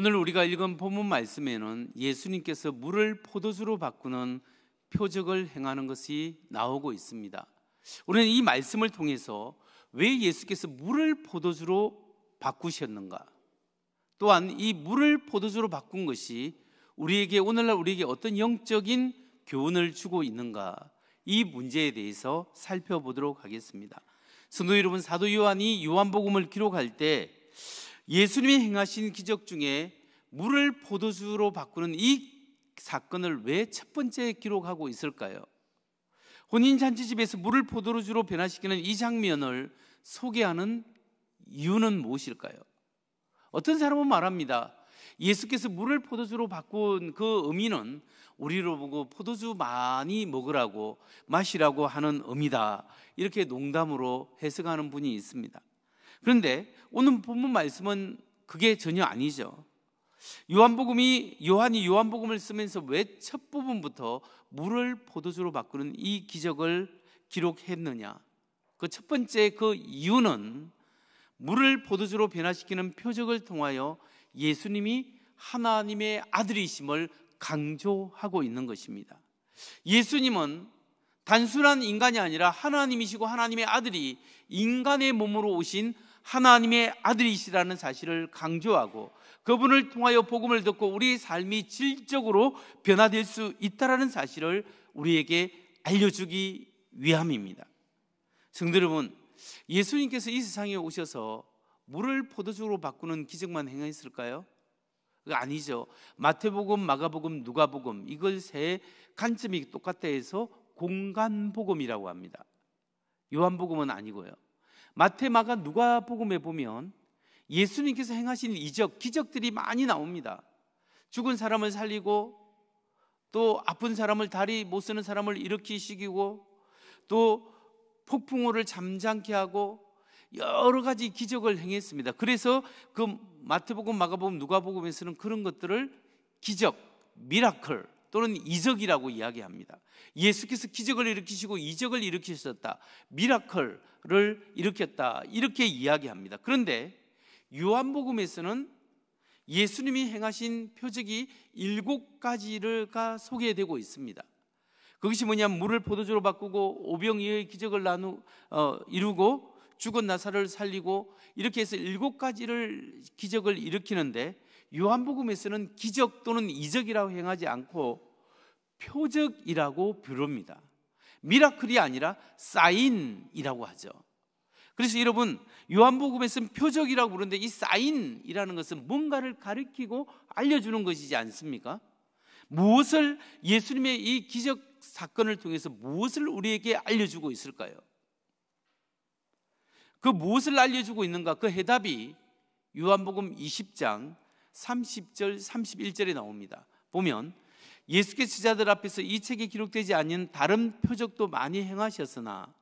오늘 우리가 읽은 본문 말씀에는 예수님께서 물을 포도주로 바꾸는 표적을 행하는 것이 나오고 있습니다. 우리는 이 말씀을 통해서 왜 예수께서 물을 포도주로 바꾸셨는가, 또한 이 물을 포도주로 바꾼 것이 오늘날 우리에게 어떤 영적인 교훈을 주고 있는가, 이 문제에 대해서 살펴보도록 하겠습니다. 성도 여러분, 사도 요한이 요한복음을 기록할 때 예수님이 행하신 기적 중에 물을 포도주로 바꾸는 이 사건을 왜 첫 번째 기록하고 있을까요? 혼인잔치집에서 물을 포도주로 변화시키는 이 장면을 소개하는 이유는 무엇일까요? 어떤 사람은 말합니다. 예수께서 물을 포도주로 바꾼 그 의미는 우리로 보고 포도주 많이 먹으라고, 마시라고 하는 의미다, 이렇게 농담으로 해석하는 분이 있습니다. 그런데 오늘 본문 말씀은 그게 전혀 아니죠. 요한이 요한복음을 쓰면서 왜 첫 부분부터 물을 포도주로 바꾸는 이 기적을 기록했느냐? 그 첫 번째 그 이유는 물을 포도주로 변화시키는 표적을 통하여 예수님이 하나님의 아들이심을 강조하고 있는 것입니다. 예수님은 단순한 인간이 아니라 하나님이시고 하나님의 아들이 인간의 몸으로 오신 하나님의 아들이시라는 사실을 강조하고, 그분을 통하여 복음을 듣고 우리의 삶이 질적으로 변화될 수 있다는 사실을 우리에게 알려주기 위함입니다. 성도 여러분, 예수님께서 이 세상에 오셔서 물을 포도주로 바꾸는 기적만 행했을까요? 그거 아니죠. 마태복음, 마가복음, 누가복음, 이걸 세 관점이 똑같다 해서 공간복음이라고 합니다. 요한복음은 아니고요. 마태, 마가, 누가복음에 보면 예수님께서 행하신 기적들이 많이 나옵니다. 죽은 사람을 살리고, 또 아픈 사람을, 다리 못 쓰는 사람을 일으키시고, 또 폭풍우를 잠잠케 하고 여러 가지 기적을 행했습니다. 그래서 그 마태복음, 마가복음, 누가복음에서는 그런 것들을 기적, 미라클 또는 이적이라고 이야기합니다. 예수께서 기적을 일으키시고 이적을 일으키셨다, 미라클을 일으켰다, 이렇게 이야기합니다. 그런데 요한복음에서는 예수님이 행하신 표적이 7가지가 소개되고 있습니다. 그것이 뭐냐면 물을 포도주로 바꾸고 오병이어의 기적을 이루고 죽은 나사로를 살리고, 이렇게 해서 7가지를 기적을 일으키는데, 요한복음에서는 기적 또는 이적이라고 행하지 않고 표적이라고 부릅니다. 미라클이 아니라 사인이라고 하죠. 그래서 여러분, 요한복음에서는 표적이라고 부르는데 이 사인이라는 것은 뭔가를 가리키고 알려주는 것이지 않습니까? 무엇을, 예수님의 이 기적 사건을 통해서 무엇을 우리에게 알려주고 있을까요? 그 무엇을 알려주고 있는가? 그 해답이 요한복음 20장 30절 31절에 나옵니다. 보면 예수께서 제자들 앞에서 이 책에 기록되지 않은 다른 표적도 많이 행하셨으나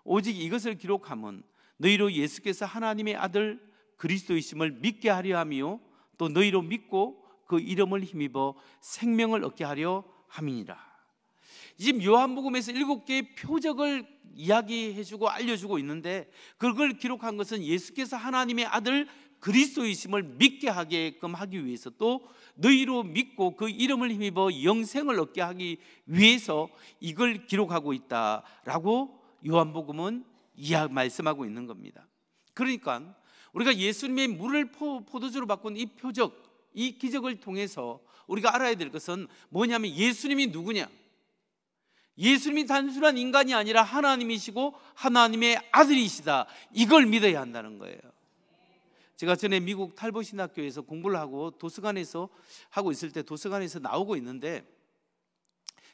오직 이것을 기록함은 너희로 예수께서 하나님의 아들 그리스도이심을 믿게 하려 함이요 또 너희로 믿고 그 이름을 힘입어 생명을 얻게 하려 함이니라. 지금 요한복음에서 7개의 표적을 이야기해주고 알려주고 있는데, 그걸 기록한 것은 예수께서 하나님의 아들 그리스도이심을 믿게 하게끔 하기 위해서, 또 너희로 믿고 그 이름을 힘입어 영생을 얻게 하기 위해서 이걸 기록하고 있다라고 요한복음은 말씀하고 있는 겁니다. 그러니까 우리가 예수님의 물을 포도주로 바꾼 이 표적, 이 기적을 통해서 우리가 알아야 될 것은 뭐냐면, 예수님이 누구냐? 예수님이 단순한 인간이 아니라 하나님이시고 하나님의 아들이시다, 이걸 믿어야 한다는 거예요. 제가 전에 미국 탈봇신학교에서 공부를 하고 도서관에서 하고 있을 때 도서관에서 나오고 있는데,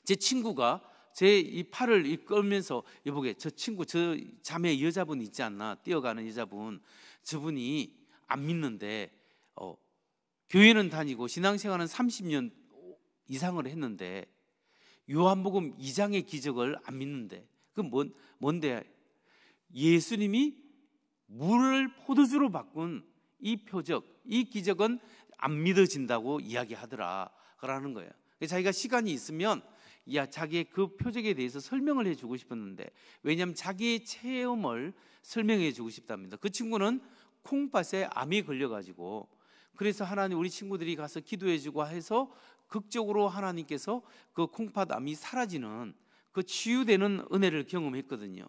제 친구가 제 이 팔을 끌면서, 여보게, 저 친구, 저 자매 여자분 있지 않나, 뛰어가는 여자분, 저분이 안 믿는데 교회는 다니고 신앙생활은 30년 이상을 했는데 요한복음 2장의 기적을 안 믿는데, 그건 뭔데? 예수님이 물을 포도주로 바꾼 이 표적, 이 기적은 안 믿어진다고 이야기하더라라는 거예요. 자기가 시간이 있으면 자기의 그 표적에 대해서 설명을 해주고 싶었는데, 왜냐하면 자기의 체험을 설명해 주고 싶답니다. 그 친구는 콩팥에 암이 걸려가지고 그래서 하나님 우리 친구들이 가서 기도해주고 해서 극적으로 하나님께서 그 콩팥암이 사라지는 그 치유되는 은혜를 경험했거든요.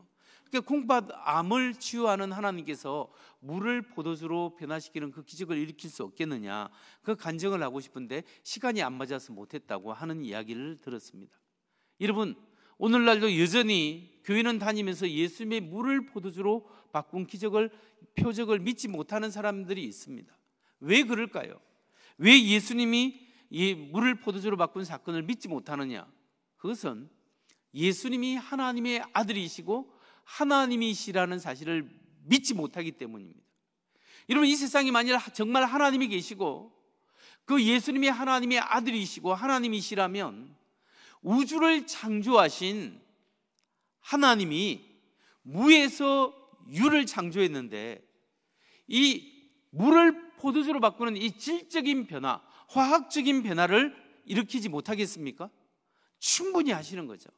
그러니까 콩팥암을 치유하는 하나님께서 물을 포도주로 변화시키는 그 기적을 일으킬 수 없겠느냐, 그 간증을 하고 싶은데 시간이 안 맞아서 못했다고 하는 이야기를 들었습니다. 여러분, 오늘날도 여전히 교회는 다니면서 예수님의 물을 포도주로 바꾼 기적을, 표적을 믿지 못하는 사람들이 있습니다. 왜 그럴까요? 왜 예수님이 이 물을 포도주로 바꾼 사건을 믿지 못하느냐? 그것은 예수님이 하나님의 아들이시고 하나님이시라는 사실을 믿지 못하기 때문입니다. 여러분, 이 세상에 만일 정말 하나님이 계시고 그 예수님이 하나님의 아들이시고 하나님이시라면 우주를 창조하신 하나님이 무에서 유를 창조했는데 이 물을 포도주로 바꾸는 이 질적인 변화, 화학적인 변화를 일으키지 못하겠습니까? 충분히 하시는 거죠.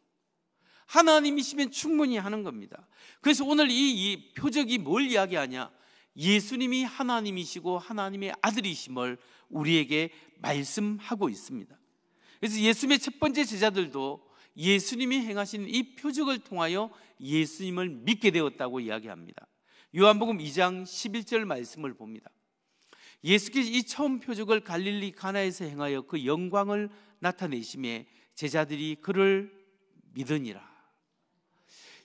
하나님이시면 충분히 하는 겁니다. 그래서 오늘 이 표적이 뭘 이야기하냐? 예수님이 하나님이시고 하나님의 아들이심을 우리에게 말씀하고 있습니다. 그래서 예수님의 첫 번째 제자들도 예수님이 행하신 이 표적을 통하여 예수님을 믿게 되었다고 이야기합니다. 요한복음 2장 11절 말씀을 봅니다. 예수께서 이 처음 표적을 갈릴리 가나에서 행하여 그 영광을 나타내심에 제자들이 그를 믿으니라.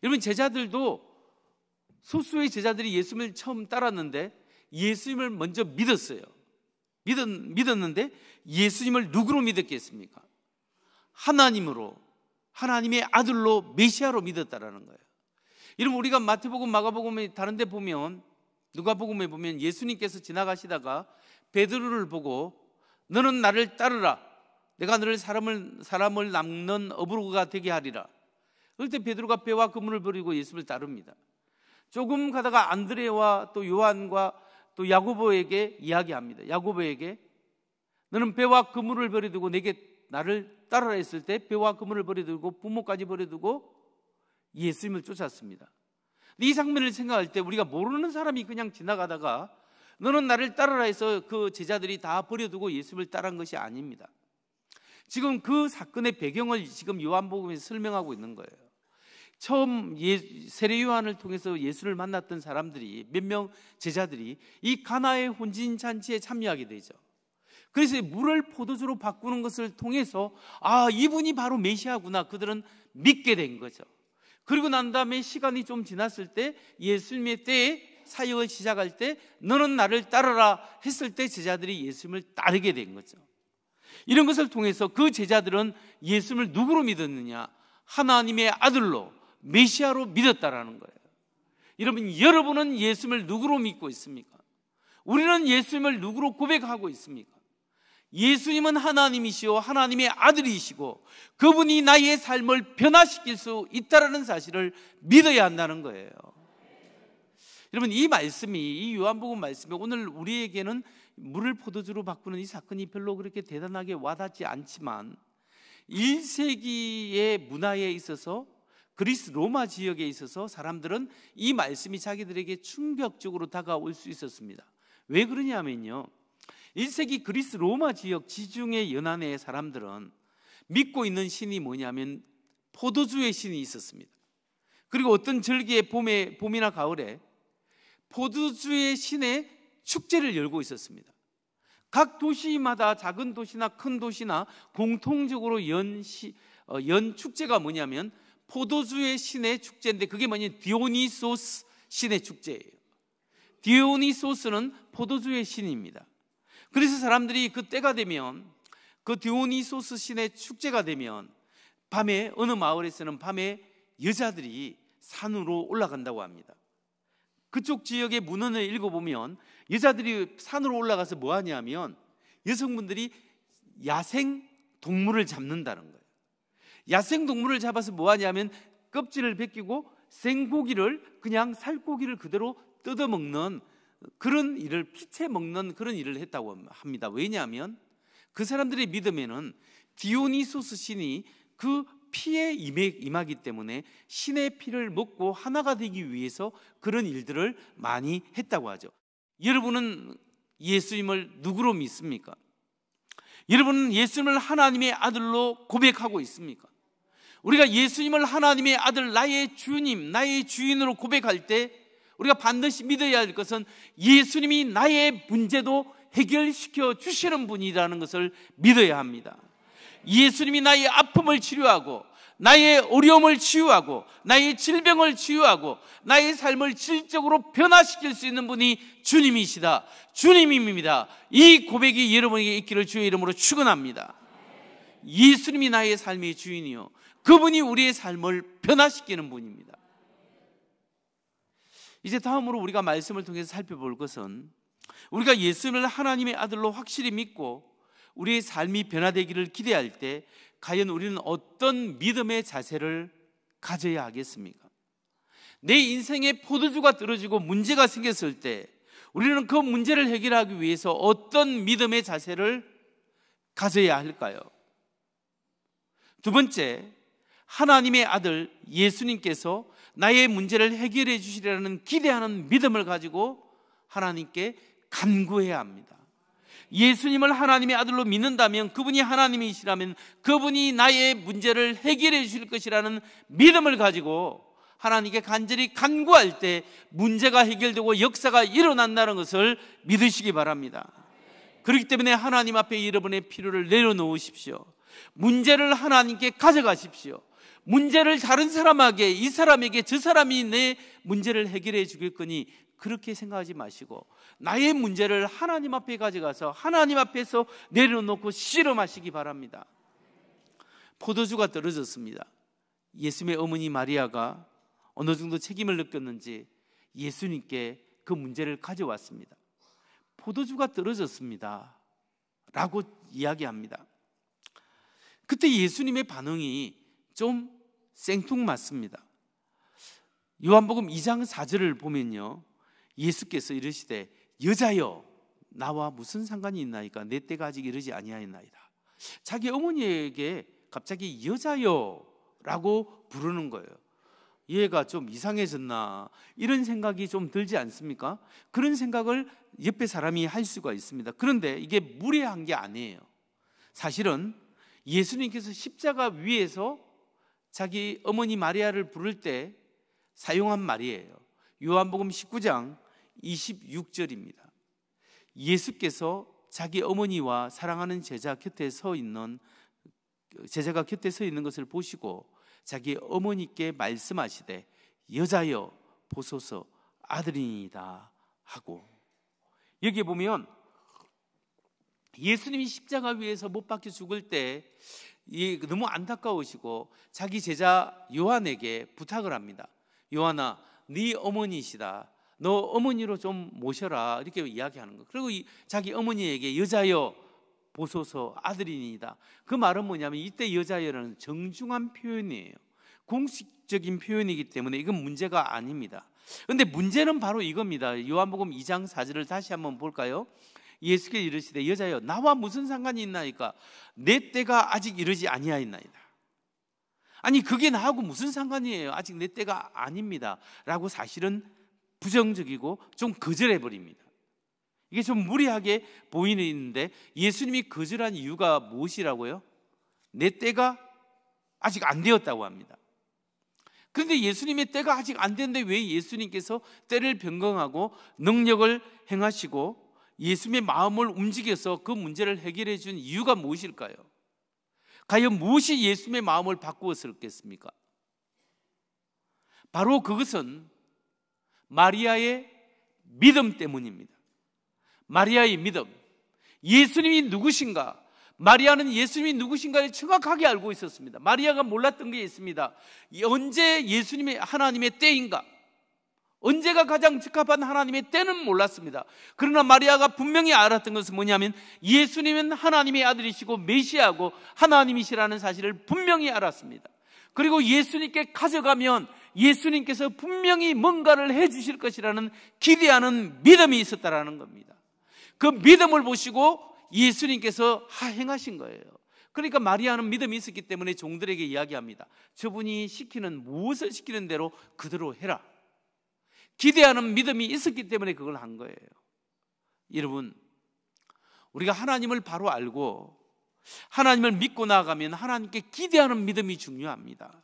여러분, 제자들도 소수의 제자들이 예수님을 처음 따랐는데 예수님을 먼저 믿었어요. 믿었는데 예수님을 누구로 믿었겠습니까? 하나님으로, 하나님의 아들로, 메시아로 믿었다라는 거예요. 여러분, 우리가 마태복음, 마가복음에 다른 데 보면, 누가복음에 보면 예수님께서 지나가시다가 베드로를 보고 너는 나를 따르라, 내가 너를 사람을 낚는 어부가 되게 하리라. 그럴 때 베드로가 배와 그물을 버리고 예수를 따릅니다. 조금 가다가 안드레와 또 요한과 또 야고보에게 이야기합니다. 야고보에게 너는 배와 그물을 버려두고 내게 나를 따르라 했을 때 배와 그물을 버려두고 부모까지 버려두고 예수님을 쫓았습니다. 이 장면을 생각할 때 우리가 모르는 사람이 그냥 지나가다가 너는 나를 따르라 해서 그 제자들이 다 버려두고 예수님을 따른 것이 아닙니다. 지금 그 사건의 배경을 지금 요한복음에서 설명하고 있는 거예요. 처음 세례 요한을 통해서 예수를 만났던 사람들이, 몇 명 제자들이 이 가나의 혼진 잔치에 참여하게 되죠. 그래서 물을 포도주로 바꾸는 것을 통해서 아, 이분이 바로 메시아구나, 그들은 믿게 된 거죠. 그리고 난 다음에 시간이 좀 지났을 때 예수님의 때에 사역을 시작할 때 너는 나를 따르라 했을 때 제자들이 예수님을 따르게 된 거죠. 이런 것을 통해서 그 제자들은 예수님을 누구로 믿었느냐? 하나님의 아들로, 메시아로 믿었다라는 거예요. 여러분은 예수님을 누구로 믿고 있습니까? 우리는 예수님을 누구로 고백하고 있습니까? 예수님은 하나님이시오 하나님의 아들이시고 그분이 나의 삶을 변화시킬 수 있다는 사실을 믿어야 한다는 거예요. 여러분, 이 말씀이, 이 요한복음 말씀이 오늘 우리에게는 물을 포도주로 바꾸는 이 사건이 별로 그렇게 대단하게 와닿지 않지만 1세기의 문화에 있어서, 그리스 로마 지역에 있어서 사람들은 이 말씀이 자기들에게 충격적으로 다가올 수 있었습니다. 왜 그러냐면요, 1세기 그리스 로마 지역 지중해 연안의 사람들은 믿고 있는 신이 뭐냐면 포도주의 신이 있었습니다. 그리고 어떤 절기의 봄이나 가을에 포도주의 신의 축제를 열고 있었습니다. 각 도시마다, 작은 도시나 큰 도시나 공통적으로 연 축제가 뭐냐면 포도주의 신의 축제인데 그게 뭐냐면 디오니소스 신의 축제예요. 디오니소스는 포도주의 신입니다. 그래서 사람들이 그 때가 되면, 그 디오니소스 신의 축제가 되면 밤에, 어느 마을에서는 밤에 여자들이 산으로 올라간다고 합니다. 그쪽 지역의 문헌을 읽어보면 여자들이 산으로 올라가서 뭐 하냐면 여성분들이 야생 동물을 잡는다는 거예요. 야생 동물을 잡아서 뭐 하냐면 껍질을 벗기고 생고기를, 그냥 살고기를 그대로 뜯어먹는 그런 일을, 피채 먹는 그런 일을 했다고 합니다. 왜냐하면 그 사람들의 믿음에는 디오니소스 신이 그 피에 임하기 때문에 신의 피를 먹고 하나가 되기 위해서 그런 일들을 많이 했다고 하죠. 여러분은 예수님을 누구로 믿습니까? 여러분은 예수님을 하나님의 아들로 고백하고 있습니까? 우리가 예수님을 하나님의 아들, 나의 주님, 나의 주인으로 고백할 때 우리가 반드시 믿어야 할 것은 예수님이 나의 문제도 해결시켜 주시는 분이라는 것을 믿어야 합니다. 예수님이 나의 아픔을 치료하고 나의 어려움을 치유하고 나의 질병을 치유하고 나의 삶을 질적으로 변화시킬 수 있는 분이 주님이시다, 주님입니다. 이 고백이 여러분에게 있기를 주의 이름으로 축원합니다. 예수님이 나의 삶의 주인이요, 그분이 우리의 삶을 변화시키는 분입니다. 이제 다음으로 우리가 말씀을 통해서 살펴볼 것은, 우리가 예수님을 하나님의 아들로 확실히 믿고 우리의 삶이 변화되기를 기대할 때 과연 우리는 어떤 믿음의 자세를 가져야 하겠습니까? 내 인생에 포도주가 떨어지고 문제가 생겼을 때 우리는 그 문제를 해결하기 위해서 어떤 믿음의 자세를 가져야 할까요? 두 번째, 하나님의 아들 예수님께서 나의 문제를 해결해 주시리라는 기대하는 믿음을 가지고 하나님께 간구해야 합니다. 예수님을 하나님의 아들로 믿는다면, 그분이 하나님이시라면 그분이 나의 문제를 해결해 주실 것이라는 믿음을 가지고 하나님께 간절히 간구할 때 문제가 해결되고 역사가 일어난다는 것을 믿으시기 바랍니다. 그렇기 때문에 하나님 앞에 여러분의 필요를 내려놓으십시오. 문제를 하나님께 가져가십시오. 문제를 다른 사람에게, 이 사람에게, 저 사람이 내 문제를 해결해 주길 거니 그렇게 생각하지 마시고 나의 문제를 하나님 앞에 가져가서 하나님 앞에서 내려놓고 씨름하시기 바랍니다. 포도주가 떨어졌습니다. 예수님의 어머니 마리아가 어느 정도 책임을 느꼈는지 예수님께 그 문제를 가져왔습니다. 포도주가 떨어졌습니다 라고 이야기합니다. 그때 예수님의 반응이 좀 생뚱맞습니다. 요한복음 2장 4절을 보면요, 예수께서 이르시되 여자여 나와 무슨 상관이 있나이까? 내 때가 아직 이르지 아니하였나이다. 자기 어머니에게 갑자기 여자여라고 부르는 거예요. 얘가 좀 이상해졌나, 이런 생각이 좀 들지 않습니까? 그런 생각을 옆에 사람이 할 수가 있습니다. 그런데 이게 무례한 게 아니에요. 사실은 예수님께서 십자가 위에서 자기 어머니 마리아를 부를 때 사용한 말이에요. 요한복음 19장 26절입니다. 예수께서 자기 어머니와 사랑하는 제자가 곁에 서 있는 것을 보시고 자기 어머니께 말씀하시되 여자여 보소서 아들이니이다 하고, 여기에 보면 예수님이 십자가 위에서 못 박혀 죽을 때 너무 안타까우시고 자기 제자 요한에게 부탁을 합니다. 요한아, 네 어머니시다. 너 어머니로 좀 모셔라. 이렇게 이야기하는 거. 그리고 자기 어머니에게 여자여 보소서 아들이니이다. 그 말은 뭐냐면 이때 여자여라는 정중한 표현이에요. 공식적인 표현이기 때문에 이건 문제가 아닙니다. 그런데 문제는 바로 이겁니다. 요한복음 2장 4절을 다시 한번 볼까요? 예수께서 이르시되 여자여 나와 무슨 상관이 있나이까? 내 때가 아직 이르지 아니하였나이다. 아니 그게 나하고 무슨 상관이에요? 아직 내 때가 아닙니다 라고 사실은 부정적이고 좀 거절해 버립니다. 이게 좀 무리하게 보이는데 예수님이 거절한 이유가 무엇이라고요? 내 때가 아직 안 되었다고 합니다. 그런데 예수님의 때가 아직 안 됐는데 왜 예수님께서 때를 변경하고 능력을 행하시고 예수님의 마음을 움직여서 그 문제를 해결해 준 이유가 무엇일까요? 과연 무엇이 예수님의 마음을 바꾸었을겠습니까? 바로 그것은 마리아의 믿음 때문입니다. 마리아의 믿음. 예수님이 누구신가? 마리아는 예수님이 누구신가를 정확하게 알고 있었습니다. 마리아가 몰랐던 게 있습니다. 언제 예수님의 하나님의 때인가? 언제가 가장 적합한 하나님의 때는 몰랐습니다. 그러나 마리아가 분명히 알았던 것은 뭐냐면 예수님은 하나님의 아들이시고 메시아고 하나님이시라는 사실을 분명히 알았습니다. 그리고 예수님께 가져가면 예수님께서 분명히 뭔가를 해주실 것이라는 기대하는 믿음이 있었다라는 겁니다. 그 믿음을 보시고 예수님께서 행하신 거예요. 그러니까 마리아는 믿음이 있었기 때문에 종들에게 이야기합니다. 저분이 시키는 무엇을 시키는 대로 그대로 해라. 기대하는 믿음이 있었기 때문에 그걸 한 거예요. 여러분, 우리가 하나님을 바로 알고 하나님을 믿고 나아가면 하나님께 기대하는 믿음이 중요합니다.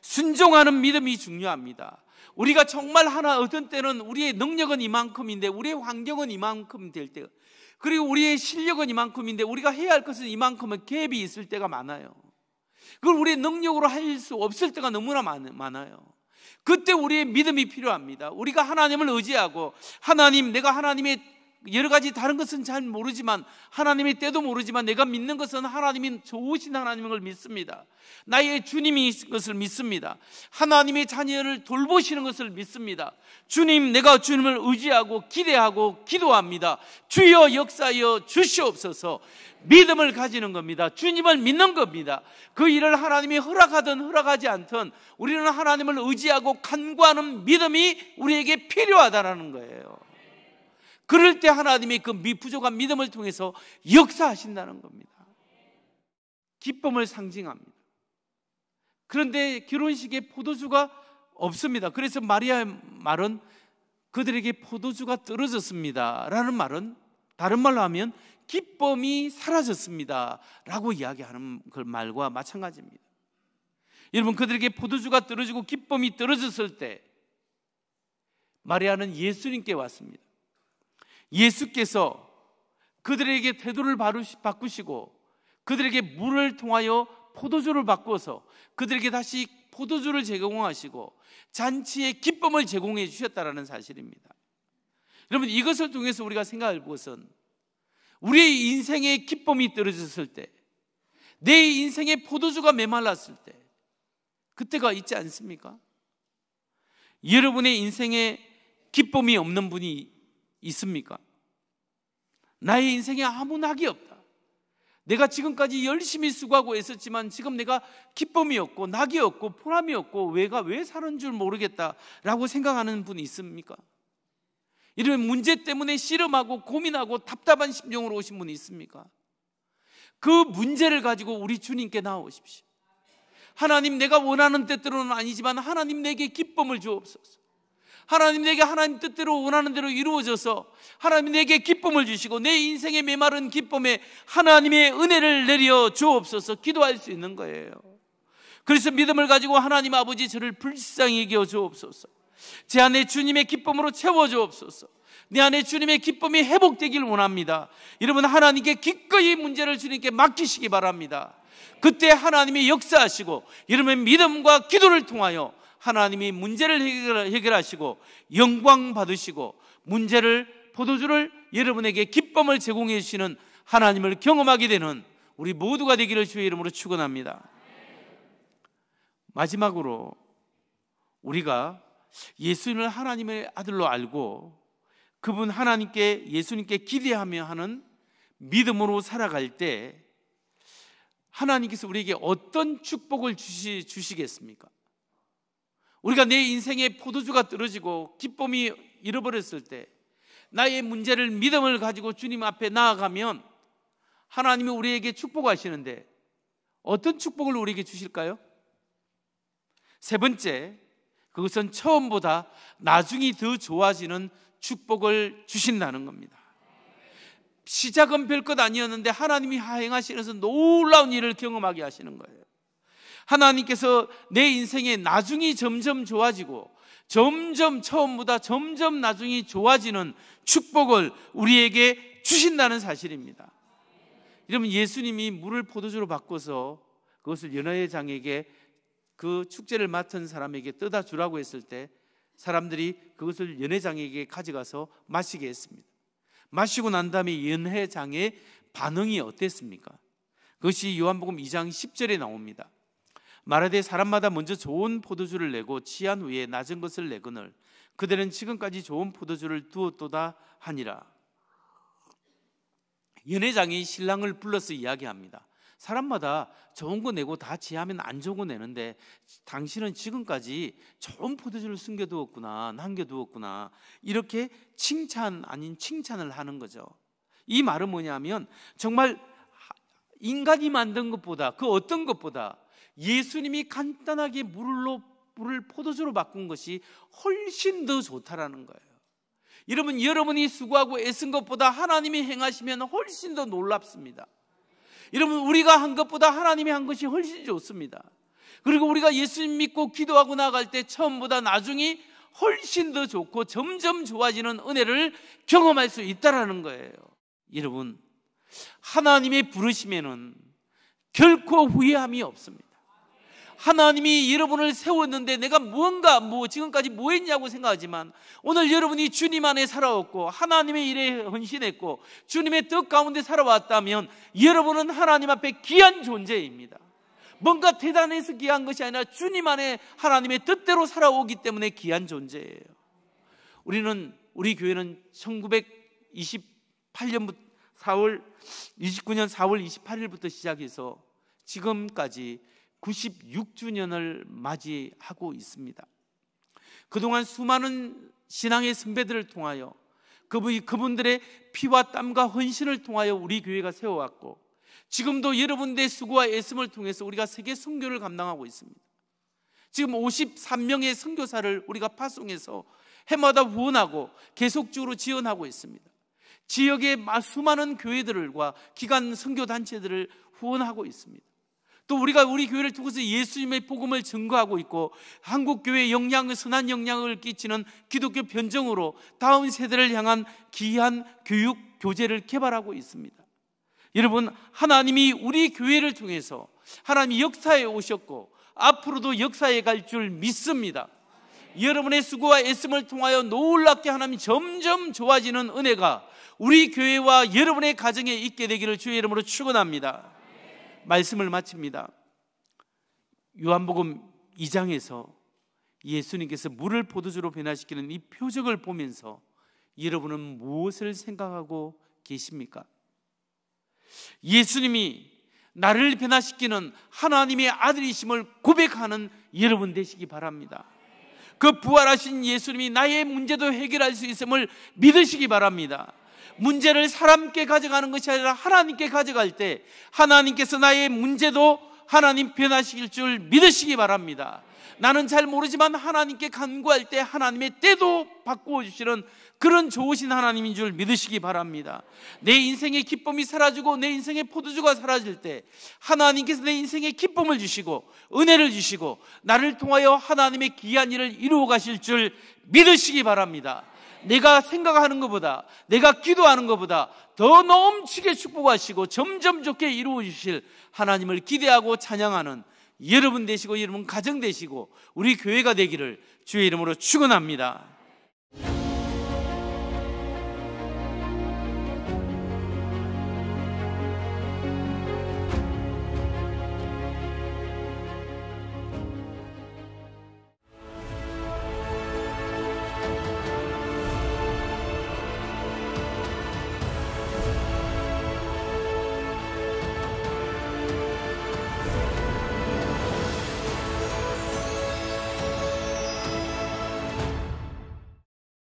순종하는 믿음이 중요합니다. 우리가 정말 어떤 때는 우리의 능력은 이만큼인데, 우리의 환경은 이만큼 될 때, 그리고 우리의 실력은 이만큼인데 우리가 해야 할 것은 이만큼의 갭이 있을 때가 많아요. 그걸 우리의 능력으로 할 수 없을 때가 너무나 많아요. 그때 우리의 믿음이 필요합니다. 우리가 하나님을 의지하고, 하나님, 내가 하나님의 여러 가지 다른 것은 잘 모르지만, 하나님의 때도 모르지만 내가 믿는 것은 하나님이 좋으신 하나님인 걸 믿습니다. 나의 주님이 것을 믿습니다. 하나님의 자녀를 돌보시는 것을 믿습니다. 주님, 내가 주님을 의지하고 기대하고 기도합니다. 주여 역사하여 주시옵소서. 믿음을 가지는 겁니다. 주님을 믿는 겁니다. 그 일을 하나님이 허락하든 허락하지 않든 우리는 하나님을 의지하고 간구하는 믿음이 우리에게 필요하다는 거예요. 그럴 때 하나님이 그 부족한 믿음을 통해서 역사하신다는 겁니다. 기쁨을 상징합니다. 그런데 결혼식에 포도주가 없습니다. 그래서 마리아의 말은 그들에게 포도주가 떨어졌습니다 라는 말은, 다른 말로 하면 기쁨이 사라졌습니다 라고 이야기하는 그 말과 마찬가지입니다. 여러분, 그들에게 포도주가 떨어지고 기쁨이 떨어졌을 때 마리아는 예수님께 왔습니다. 예수께서 그들에게 태도를 바꾸시고 그들에게 물을 통하여 포도주를 바꿔서 그들에게 다시 포도주를 제공하시고 잔치의 기쁨을 제공해 주셨다는 사실입니다. 여러분, 이것을 통해서 우리가 생각할 것은 우리의 인생의 기쁨이 떨어졌을 때, 내 인생의 포도주가 메말랐을 때, 그때가 있지 않습니까? 여러분의 인생에 기쁨이 없는 분이 있습니까? 나의 인생에 아무 낙이 없다. 내가 지금까지 열심히 수고하고 애썼지만 지금 내가 기쁨이 없고 낙이 없고 보람이 없고 왜 사는 줄 모르겠다라고 생각하는 분이 있습니까? 이런 문제 때문에 씨름하고 고민하고 답답한 심정으로 오신 분이 있습니까? 그 문제를 가지고 우리 주님께 나오십시오. 하나님, 내가 원하는 뜻대로는 아니지만 하나님 내게 기쁨을 주옵소서. 하나님, 내게 하나님 뜻대로 원하는 대로 이루어져서 하나님 내게 기쁨을 주시고 내 인생의 메마른 기쁨에 하나님의 은혜를 내려 주옵소서 기도할 수 있는 거예요. 그래서 믿음을 가지고 하나님 아버지, 저를 불쌍히 여겨 주옵소서. 제 안에 주님의 기쁨으로 채워 주옵소서. 내 안에 주님의 기쁨이 회복되길 원합니다. 여러분, 하나님께 기꺼이 문제를 주님께 맡기시기 바랍니다. 그때 하나님이 역사하시고 여러분의 믿음과 기도를 통하여 하나님이 문제를 해결하시고 영광 받으시고 포도주를 여러분에게 기쁨을 제공해 주시는 하나님을 경험하게 되는 우리 모두가 되기를 주의 이름으로 축원합니다. 마지막으로 우리가 예수님을 하나님의 아들로 알고 그분 예수님께 기대하며 하는 믿음으로 살아갈 때 하나님께서 우리에게 어떤 축복을 주시겠습니까? 우리가 내 인생에 포도주가 떨어지고 기쁨이 잃어버렸을 때 나의 문제를 믿음을 가지고 주님 앞에 나아가면 하나님이 우리에게 축복하시는데 어떤 축복을 우리에게 주실까요? 세 번째, 그것은 처음보다 나중이 더 좋아지는 축복을 주신다는 겁니다. 시작은 별것 아니었는데 하나님이 행하시면서 놀라운 일을 경험하게 하시는 거예요. 하나님께서 내 인생의 나중이 점점 좋아지고 처음보다 점점 나중이 좋아지는 축복을 우리에게 주신다는 사실입니다. 여러분, 예수님이 물을 포도주로 바꿔서 그것을 연회의 장에게, 그 축제를 맡은 사람에게 떠다 주라고 했을 때 사람들이 그것을 연회장에게 가져가서 마시게 했습니다. 마시고 난 다음에 연회장의 반응이 어땠습니까? 그것이 요한복음 2장 10절에 나옵니다. 말하되 사람마다 먼저 좋은 포도주를 내고 취한 후에 낮은 것을 내거늘 그들은 지금까지 좋은 포도주를 두었도다 하니라. 연회장이 신랑을 불러서 이야기합니다. 사람마다 좋은 거 내고 다 취하면 안 좋은 거 내는데 당신은 지금까지 좋은 포도주를 숨겨두었구나, 남겨두었구나, 이렇게 칭찬 아닌 칭찬을 하는 거죠. 이 말은 뭐냐면 정말 인간이 만든 것보다, 그 어떤 것보다 예수님이 간단하게 물을 포도주로 바꾼 것이 훨씬 더 좋다라는 거예요. 여러분, 여러분이 수고하고 애쓴 것보다 하나님이 행하시면 훨씬 더 놀랍습니다. 여러분, 우리가 한 것보다 하나님이 한 것이 훨씬 좋습니다. 그리고 우리가 예수님 믿고 기도하고 나갈 때 처음보다 나중이 훨씬 더 좋고 점점 좋아지는 은혜를 경험할 수 있다는 거예요. 여러분, 하나님의 부르심에는 결코 후회함이 없습니다. 하나님이 여러분을 세웠는데 내가 지금까지 뭐 했냐고 생각하지만, 오늘 여러분이 주님 안에 살아왔고 하나님의 일에 헌신했고 주님의 뜻 가운데 살아왔다면 여러분은 하나님 앞에 귀한 존재입니다. 뭔가 대단해서 귀한 것이 아니라 주님 안에 하나님의 뜻대로 살아오기 때문에 귀한 존재예요. 우리 교회는 1929년 4월 28일부터 시작해서 지금까지 96주년을 맞이하고 있습니다. 그동안 수많은 신앙의 선배들을 통하여 그분들의 피와 땀과 헌신을 통하여 우리 교회가 세워왔고, 지금도 여러분들의 수고와 애씀을 통해서 우리가 세계 선교를 감당하고 있습니다. 지금 53명의 선교사를 우리가 파송해서 해마다 후원하고 계속적으로 지원하고 있습니다. 지역의 수많은 교회들과 기관 선교단체들을 후원하고 있습니다. 또 우리가 우리 교회를 통해서 예수님의 복음을 증거하고 있고, 한국교회에 선한 영향을 끼치는 기독교 변정으로 다음 세대를 향한 귀한 교육 교재를 개발하고 있습니다. 여러분, 하나님이 우리 교회를 통해서 하나님이 역사에 오셨고 앞으로도 역사에 갈 줄 믿습니다. 여러분의 수고와 애씀을 통하여 놀랍게 하나님이 점점 좋아지는 은혜가 우리 교회와 여러분의 가정에 있게 되기를 주의 이름으로 축원합니다. 말씀을 마칩니다. 요한복음 2장에서 예수님께서 물을 포도주로 변화시키는 이 표적을 보면서 여러분은 무엇을 생각하고 계십니까? 예수님이 나를 변화시키는 하나님의 아들이심을 고백하는 여러분 되시기 바랍니다. 그 부활하신 예수님이 나의 문제도 해결할 수 있음을 믿으시기 바랍니다. 문제를 사람께 가져가는 것이 아니라 하나님께 가져갈 때 하나님께서 나의 문제도 하나님 변화시킬 줄 믿으시기 바랍니다. 나는 잘 모르지만 하나님께 간구할 때 하나님의 때도 바꾸어 주시는 그런 좋으신 하나님인 줄 믿으시기 바랍니다. 내 인생의 기쁨이 사라지고 내 인생의 포도주가 사라질 때 하나님께서 내 인생의 기쁨을 주시고 은혜를 주시고 나를 통하여 하나님의 귀한 일을 이루어 가실 줄 믿으시기 바랍니다. 내가 생각하는 것보다, 내가 기도하는 것보다 더 넘치게 축복하시고 점점 좋게 이루어 주실 하나님을 기대하고 찬양하는 여러분 되시고 여러분 가정 되시고 우리 교회가 되기를 주의 이름으로 축원합니다.